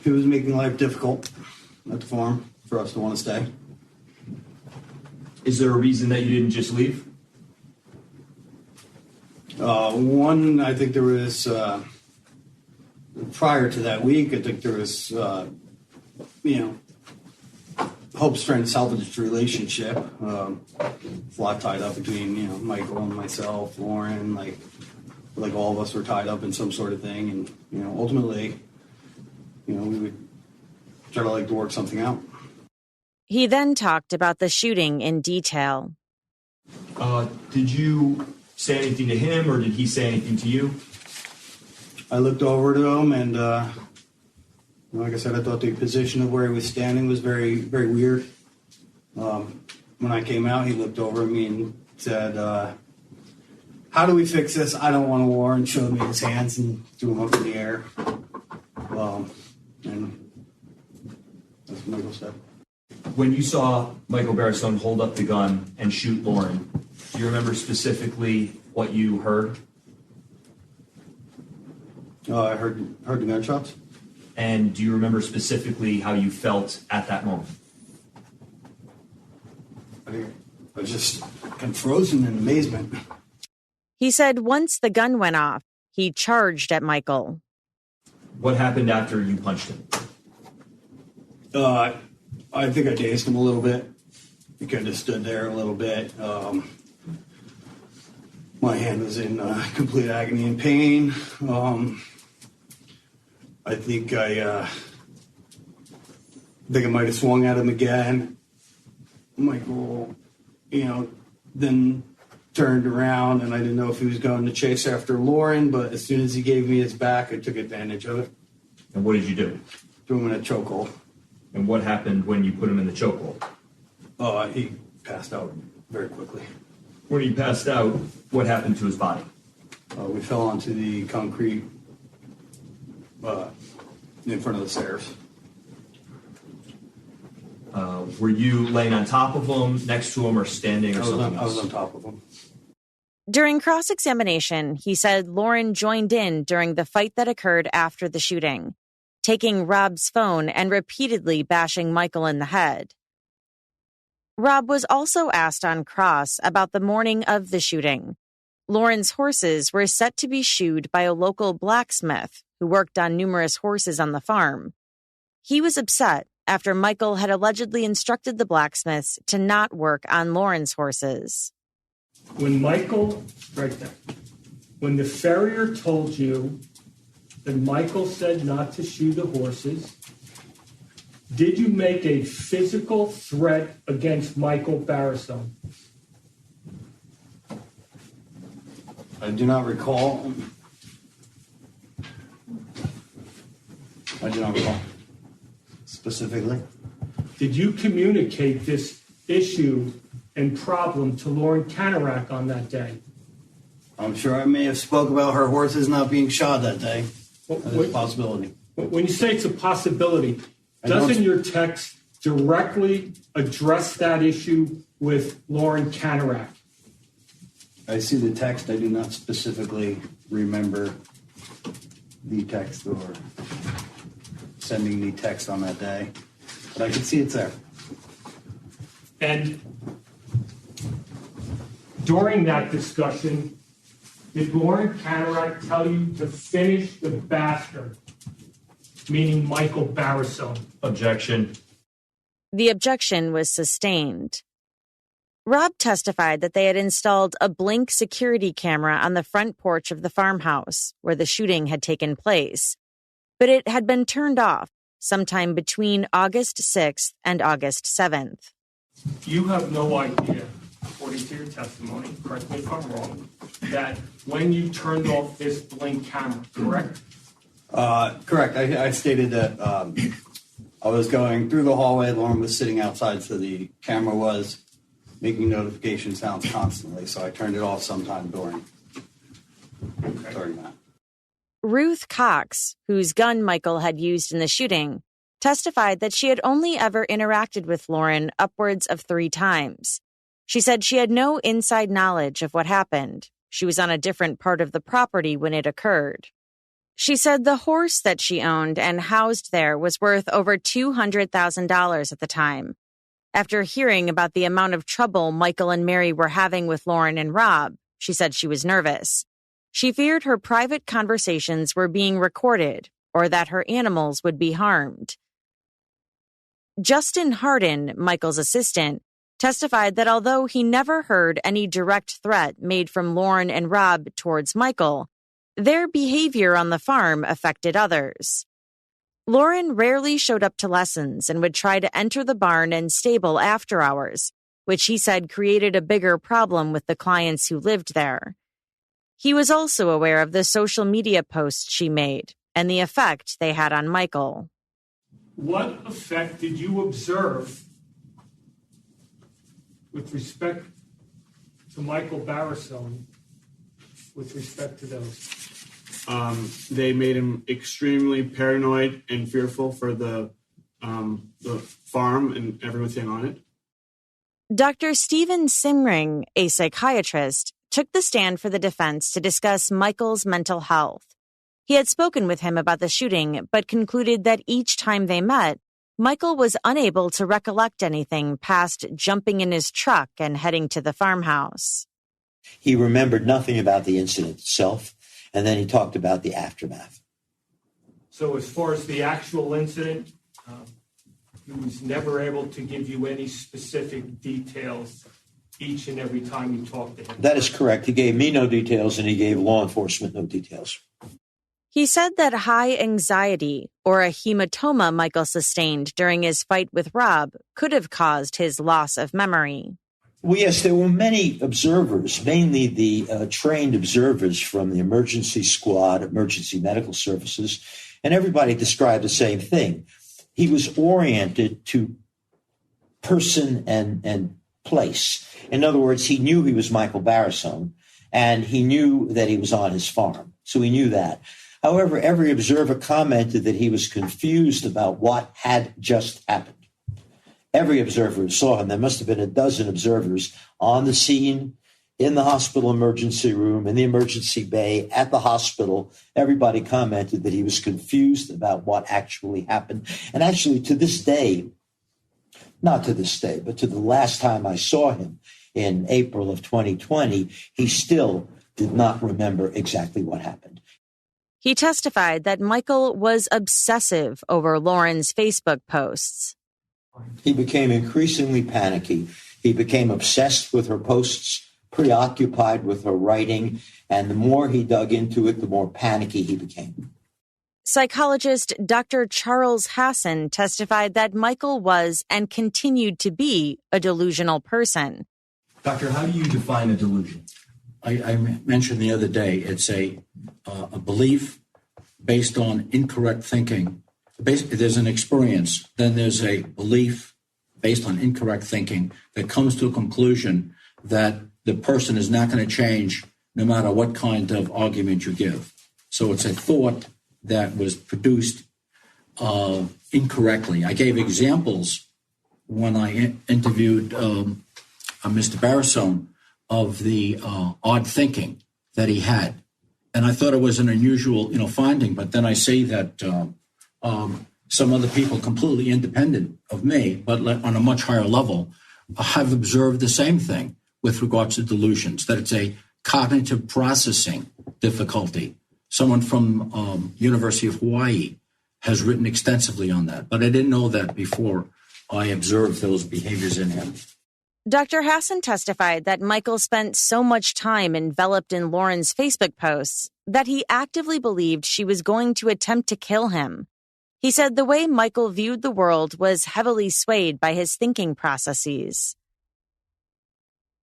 making life difficult at the farm for us to want to stay. Is there a reason that you didn't just leave? One, I think there was, prior to that week, I think there was, hopes trying to salvage the relationship. A lot tied up between, Michael and myself, Lauren, like all of us were tied up in some sort of thing. And, ultimately, we would try to work something out. He then talked about the shooting in detail. Did you say anything to him, or did he say anything to you? I looked over to him, and like I said, I thought the position of where he was standing was very, very weird. When I came out, he looked over at me and said, "How do we fix this? I don't want a war," and showed me his hands and threw them up in the air. And that's what Michael said. When you saw Michael Barisone hold up the gun and shoot Lauren, do you remember specifically what you heard? I heard the gunshots. And do you remember specifically how you felt at that moment? I was just kind of frozen in amazement. He said once the gun went off, he charged at Michael. What happened after you punched him? I think I dazed him a little bit. He kind of stood there a little bit. My hand was in complete agony and pain. I think I might have swung at him again. Michael, then turned around, and I didn't know if he was going to chase after Lauren, but as soon as he gave me his back, I took advantage of it. And what did you do? Threw him in a chokehold. And what happened when you put him in the chokehold? He passed out very quickly. When he passed out, what happened to his body? We fell onto the concrete in front of the stairs. Were you laying on top of him, next to him, or standing, or something else? I was on top of him. During cross-examination, he said Lauren joined in during the fight that occurred after the shooting, taking Rob's phone and repeatedly bashing Michael in the head. Rob was also asked on cross about the morning of the shooting. Lauren's horses were set to be shoed by a local blacksmith who worked on numerous horses on the farm. He was upset after Michael had allegedly instructed the blacksmiths to not work on Lauren's horses. When the farrier told you that Michael said not to shoe the horses, did you make a physical threat against Michael Barisone? I do not recall. Specifically. Did you communicate this issue and problem to Lauren Canarak on that day? I'm sure I may have spoke about her horses not being shod that day. That's a possibility. When you say it's a possibility, doesn't your text directly address that issue with Lauren Canarak? I see the text. I do not specifically remember the text or sending the text on that day, but I can see it's there. And during that discussion, did Lauren Canarak tell you to finish the bastard, meaning Michael Barisone? Objection. The objection was sustained. Rob testified that they had installed a Blink security camera on the front porch of the farmhouse where the shooting had taken place, but it had been turned off sometime between August 6th and August 7th. You have no idea, according to your testimony, correct me if I'm wrong, that when you turned off this Blink camera, correct? Correct. I stated that I was going through the hallway. Lauren was sitting outside, so the camera was making notification sounds constantly, so I turned it off sometime during that. Ruth Cox, whose gun Michael had used in the shooting, testified that she had only ever interacted with Lauren upwards of 3 times. She said she had no inside knowledge of what happened. She was on a different part of the property when it occurred. She said the horse that she owned and housed there was worth over $200,000 at the time. After hearing about the amount of trouble Michael and Mary were having with Lauren and Rob, she said she was nervous. She feared her private conversations were being recorded or that her animals would be harmed. Justin Hardin, Michael's assistant, testified that although he never heard any direct threat made from Lauren and Rob towards Michael, their behavior on the farm affected others. Lauren rarely showed up to lessons and would try to enter the barn and stable after hours, which he said created a bigger problem with the clients who lived there. He was also aware of the social media posts she made and the effect they had on Michael. What effect did you observe with respect to Michael Barisone with respect to those? They made him extremely paranoid and fearful for the farm and everything on it. Dr. Stephen Simring, a psychiatrist, took the stand for the defense to discuss Michael's mental health. He had spoken with him about the shooting, but concluded that each time they met, Michael was unable to recollect anything past jumping in his truck and heading to the farmhouse. He remembered nothing about the incident itself, and then he talked about the aftermath. So as far as the actual incident, he was never able to give you any specific details each and every time you talked to him? That is correct. He gave me no details, and he gave law enforcement no details. He said that high anxiety or a hematoma Michael sustained during his fight with Rob could have caused his loss of memory. Well, yes, there were many observers, mainly the trained observers from the emergency squad, emergency medical services, and everybody described the same thing. He was oriented to person and place. In other words, he knew he was Michael Barisone, and he knew that he was on his farm. So he knew that. However, every observer commented that he was confused about what had just happened. Every observer who saw him, there must have been a dozen observers on the scene, in the hospital emergency room, in the emergency bay, at the hospital. Everybody commented that he was confused about what actually happened. And actually, to this day, not to this day, but to the last time I saw him in April of 2020, he still did not remember exactly what happened. He testified that Michael was obsessive over Lauren's Facebook posts. He became increasingly panicky. He became obsessed with her posts, preoccupied with her writing, and the more he dug into it, the more panicky he became. Psychologist Dr. Charles Hassan testified that Michael was and continued to be a delusional person. Doctor, how do you define a delusion? I mentioned the other day, it's a belief based on incorrect thinking. There's an experience, then there's a belief based on incorrect thinking that comes to a conclusion that the person is not going to change no matter what kind of argument you give. So it's a thought that was produced incorrectly. I gave examples when I interviewed Mr. Barisone of the odd thinking that he had. And I thought it was an unusual, finding, but then I see that some other people completely independent of me, but on a much higher level, have observed the same thing with regards to delusions, that it's a cognitive processing difficulty. Someone from University of Hawaii has written extensively on that, but I didn't know that before I observed those behaviors in him. Dr. Hassan testified that Michael spent so much time enveloped in Lauren's Facebook posts that he actively believed she was going to attempt to kill him. He said the way Michael viewed the world was heavily swayed by his thinking processes.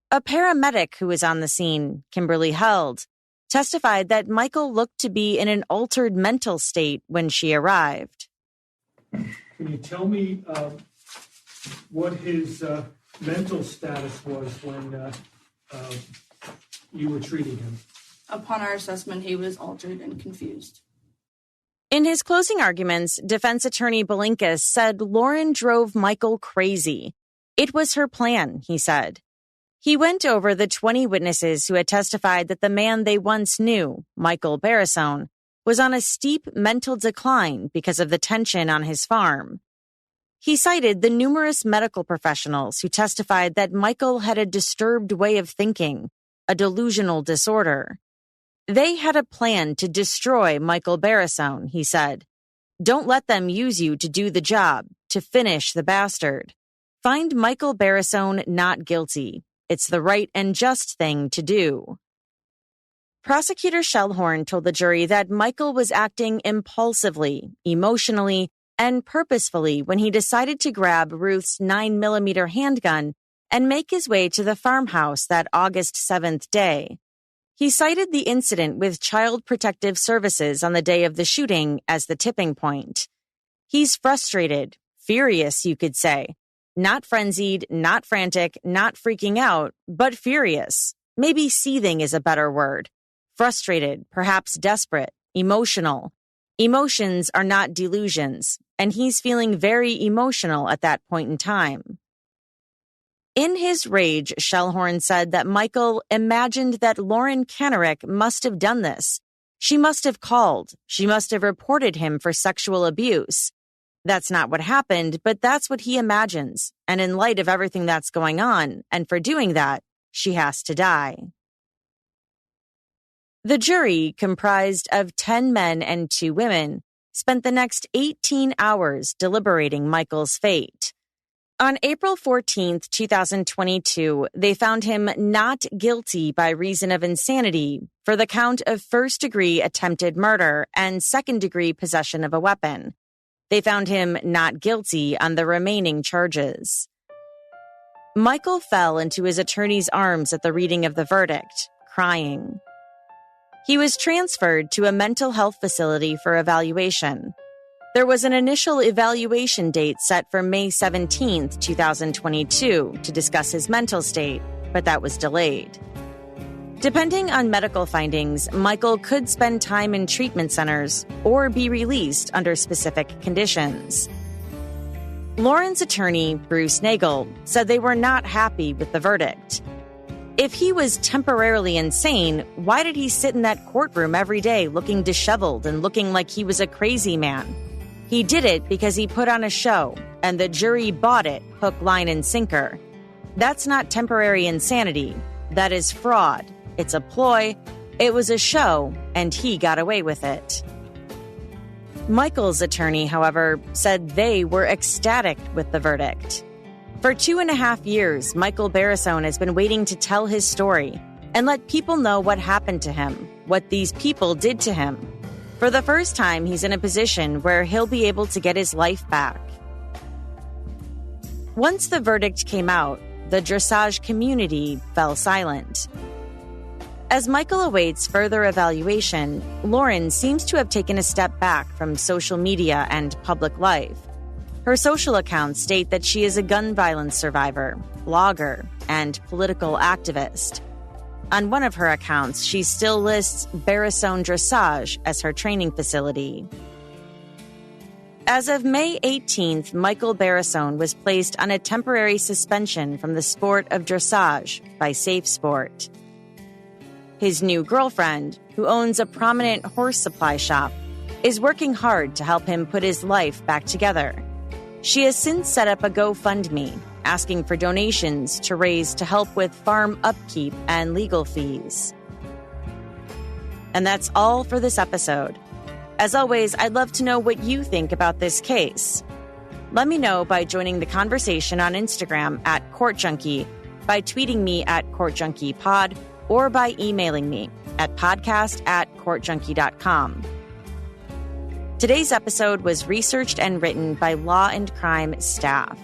A paramedic who was on the scene, Kimberly Held, testified that Michael looked to be in an altered mental state when she arrived. Can you tell me what his mental status was when you were treating him? Upon our assessment, he was altered and confused. In his closing arguments, defense attorney Belinkas said Lauren drove Michael crazy. It was her plan, he said. He went over the 20 witnesses who had testified that the man they once knew, Michael Barisone, was on a steep mental decline because of the tension on his farm. He cited the numerous medical professionals who testified that Michael had a disturbed way of thinking, a delusional disorder. They had a plan to destroy Michael Barisone, he said. Don't let them use you to do the job, to finish the bastard. Find Michael Barisone not guilty. It's the right and just thing to do. Prosecutor Schellhorn told the jury that Michael was acting impulsively, emotionally, and purposefully when he decided to grab Ruth's 9mm handgun and make his way to the farmhouse that August 7th day. He cited the incident with Child Protective Services on the day of the shooting as the tipping point. He's frustrated, furious, you could say. Not frenzied, not frantic, not freaking out, but furious. Maybe seething is a better word. Frustrated, perhaps desperate, emotional. Emotions are not delusions, and he's feeling very emotional at that point in time. In his rage, Schellhorn said that Michael imagined that Lauren Kanarek must have done this. She must have called. She must have reported him for sexual abuse. That's not what happened, but that's what he imagines. And in light of everything that's going on, and for doing that, she has to die. The jury, comprised of 10 men and 2 women, spent the next 18 hours deliberating Michael's fate. On April 14, 2022, they found him not guilty by reason of insanity for the count of first-degree attempted murder and second-degree possession of a weapon. They found him not guilty on the remaining charges. Michael fell into his attorney's arms at the reading of the verdict, crying. He was transferred to a mental health facility for evaluation. There was an initial evaluation date set for May 17, 2022, to discuss his mental state, but that was delayed. Depending on medical findings, Michael could spend time in treatment centers or be released under specific conditions. Lauren's attorney, Bruce Nagel, said they were not happy with the verdict. If he was temporarily insane, why did he sit in that courtroom every day looking disheveled and looking like he was a crazy man? He did it because he put on a show, and the jury bought it, hook, line, and sinker. That's not temporary insanity. That is fraud. It's a ploy. It was a show, and he got away with it. Michael's attorney, however, said they were ecstatic with the verdict. For 2.5 years, Michael Barisone has been waiting to tell his story and let people know what happened to him, what these people did to him. For the first time, he's in a position where he'll be able to get his life back. Once the verdict came out, the dressage community fell silent. As Michael awaits further evaluation, Lauren seems to have taken a step back from social media and public life. Her social accounts state that she is a gun violence survivor, blogger, and political activist. On one of her accounts, she still lists Barisone Dressage as her training facility. As of May 18th, Michael Barisone was placed on a temporary suspension from the sport of dressage by Safe Sport. His new girlfriend, who owns a prominent horse supply shop, is working hard to help him put his life back together. She has since set up a GoFundMe, asking for donations to raise to help with farm upkeep and legal fees. And that's all for this episode. As always, I'd love to know what you think about this case. Let me know by joining the conversation on Instagram at CourtJunkie, by tweeting me at CourtJunkiePod, or by emailing me at podcast@CourtJunkie.com. Today's episode was researched and written by Law and Crime staff.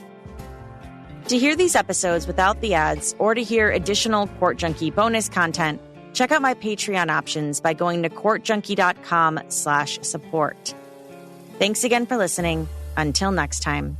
To hear these episodes without the ads or to hear additional Court Junkie bonus content, check out my Patreon options by going to CourtJunkie.com/support. Thanks again for listening. Until next time.